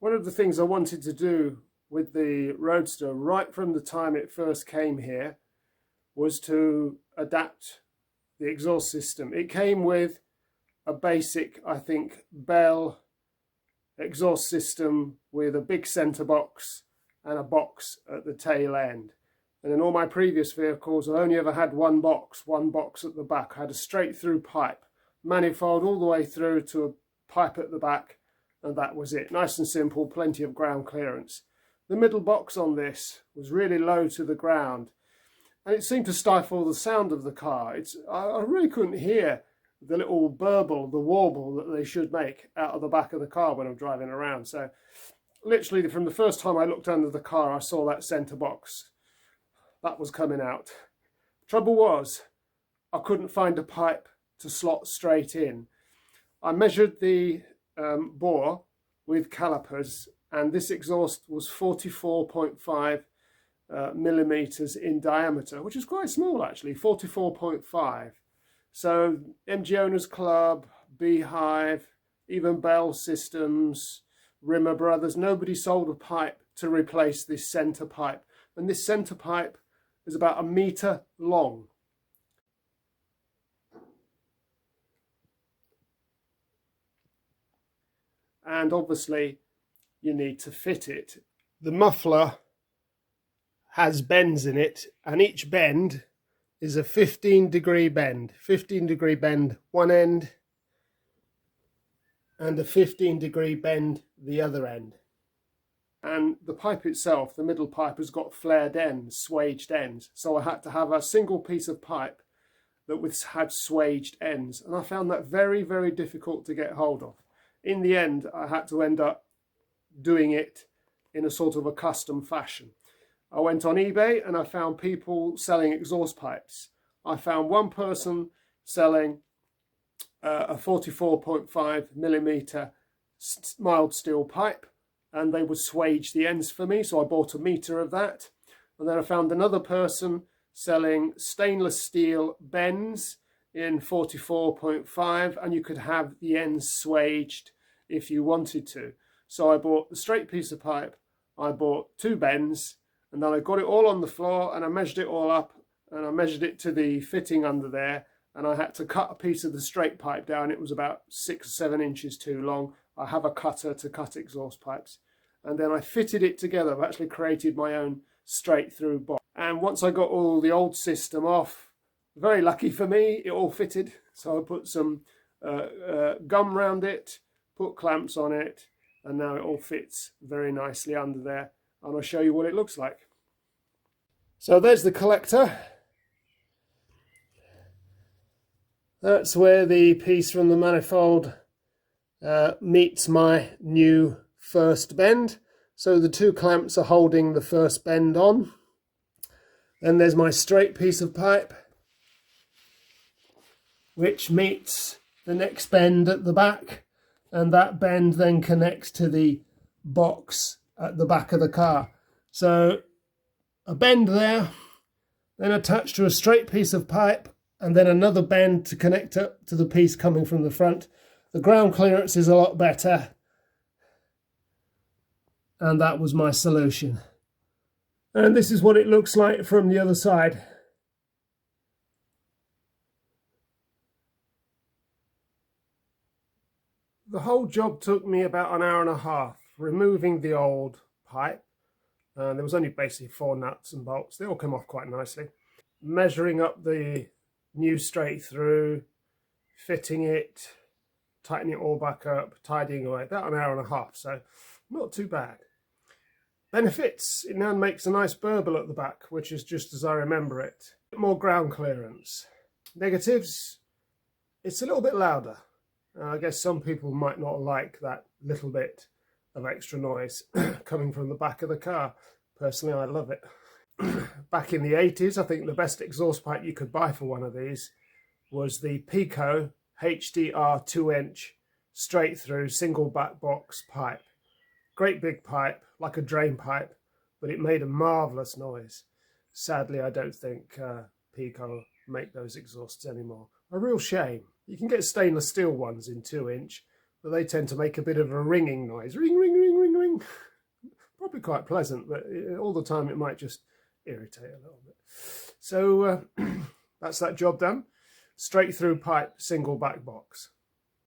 One of the things I wanted to do with the Roadster right from the time it first came here was to adapt the exhaust system. It came with a basic, I think, Bell exhaust system with a big centre box and a box at the tail end. And in all my previous vehicles, I only ever had one box at the back. I had a straight through pipe, manifold all the way through to a pipe at the back, and that was it. Nice and simple, plenty of ground clearance. The middle box on this was really low to the ground, and it seemed to stifle the sound of the car. I really couldn't hear the little burble, the warble that they should make out of the back of the car when I'm driving around. So literally from the first time I looked under the car, I saw that centre box. That was coming out. Trouble was, I couldn't find a pipe to slot straight in. I measured the bore with calipers, and this exhaust was 44.5 millimeters in diameter, which is quite small actually, 44.5. So MG Owners Club, Beehive, even Bell Systems, Rimmer Brothers, nobody sold a pipe to replace this centre pipe. And this centre pipe is about 1 meter long. And obviously you need to fit it. The muffler has bends in it, and each bend is a 15-degree bend. 15-degree bend one end and a 15-degree bend the other end. And the pipe itself, the middle pipe, has got flared ends, swaged ends. So I had to have a single piece of pipe that had swaged ends. And I found that very, very difficult to get hold of. In the end, I had to end up doing it in a sort of a custom fashion. I went on eBay and I found people selling exhaust pipes. I found one person selling a 44.5 millimeter mild steel pipe, and they would swage the ends for me, so I bought 1 meter of that. And then I found another person selling stainless steel bends in 44.5, and you could have the ends swaged if you wanted to. So I bought the straight piece of pipe, I bought 2 bends, and then I got it all on the floor and I measured it all up, and I measured it to the fitting under there, and I had to cut a piece of the straight pipe down. It was about 6 or 7 inches too long. I have a cutter to cut exhaust pipes. And then I fitted it together. I've actually created my own straight through box. And once I got all the old system off, very lucky for me, it all fitted. So I put some gum round it, put clamps on it, and now it all fits very nicely under there. And I'll show you what it looks like. So there's the collector. That's where the piece from the manifold meets my new first bend. So the 2 clamps are holding the first bend on. Then there's my straight piece of pipe, which meets the next bend at the back, and that bend then connects to the box at the back of the car. So a bend there, then attached to a straight piece of pipe, and then another bend to connect up to the piece coming from the front. The ground clearance is a lot better, and that was my solution. And this is what it looks like from the other side. The whole job took me about 1.5 hours, removing the old pipe. There was only basically 4 nuts and bolts. They all came off quite nicely. Measuring up the new straight through, fitting it, tightening it all back up, tidying away. About 1.5 hours, so not too bad. Benefits: it now makes a nice burble at the back, which is just as I remember it. More ground clearance. Negatives: it's a little bit louder. I guess some people might not like that little bit of extra noise coming from the back of the car. Personally, I love it. Back in the 80s, I think the best exhaust pipe you could buy for one of these was the Pico HDR 2-inch straight through single back box pipe. Great big pipe, like a drain pipe, but it made a marvellous noise. Sadly, I don't think Pico make those exhausts anymore. A real shame. You can get stainless steel ones in 2-inch, but they tend to make a bit of a ringing noise. Ring, ring, ring, ring, ring. working. Probably quite pleasant, but all the time it might just irritate a little bit. So that's that job done. Straight through pipe, single back box.